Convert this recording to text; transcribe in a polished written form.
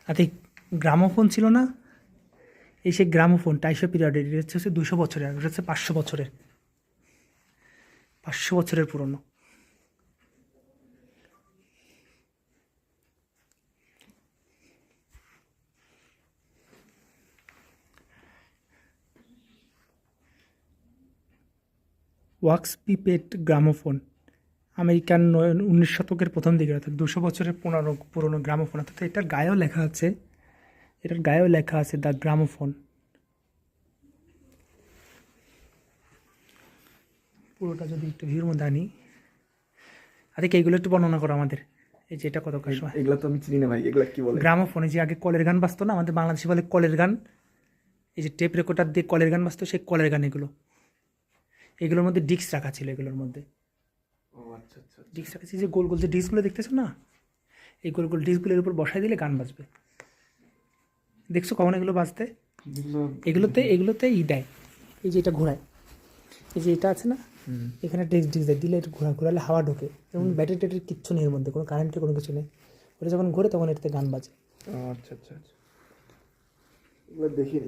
আর এই গ্রামোফোন ছিল না, এই সেই গ্রামোফোন টাইশো পিরিয়ডের, এটা হচ্ছে 200 বছরের, আর ওটা হচ্ছে 500 বছরের, 500 বছরের পুরনো। ওয়াক্স পিপেট গ্রামোফোন, আমেরিকান 19 শতকের প্রথম দিকে, অর্থাৎ 200 বছরের পুরনো পুরনো গ্রামোফোন। অর্থাৎ এটার গায়েও লেখা আছে, এটার গায়েও লেখা আছে দ্য গ্রামোফোন। পুরোটা যদি একটু ভিউর মধ্যে আনি, আরে এইগুলো একটু বর্ণনা করো আমাদের, এই যে এটা কত সময়। এগুলা তো আমি চিনি না ভাই, এগুলা কি বলে? গ্রামোফোনে যে আগে কলের গান বাজতো না, আমাদের বাংলাদেশে বলে কলের গান, এই যে টেপ রেকর্ডার দিয়ে কলের গান বাজতো, সেই কলের গান এগুলো। এগুলোর মধ্যে ডিস্ক রাখা ছিল, এগুলোর মধ্যে ও আচ্ছা আচ্ছা। ডিস্ক রাখা ছিল, যে গোল গোল যে ডিস্কগুলো দেখতেছো না, এই গোল গোল ডিস্কগুলোর উপর বসাই দিলে গান বাজবে। দেখছো কখন এগুলো বাজতে? এগুলোতে দেয়, এই যে এটা ঘোরায়, এই যে এটা আছে না, এখানে ডিস্ক ডিস্ক দেয়, দিলে একটু ঘোরালে হাওয়া ঢোকে, এবং ব্যাটারি ট্যাটারি কিচ্ছু নেই এর মধ্যে, কোনো কারেন্টের কোনো কিছু নেই। ওটা যখন ঘোরে তখন এটাতে গান বাজে। ও আচ্ছা আচ্ছা আচ্ছা, এগুলো দেখিনি।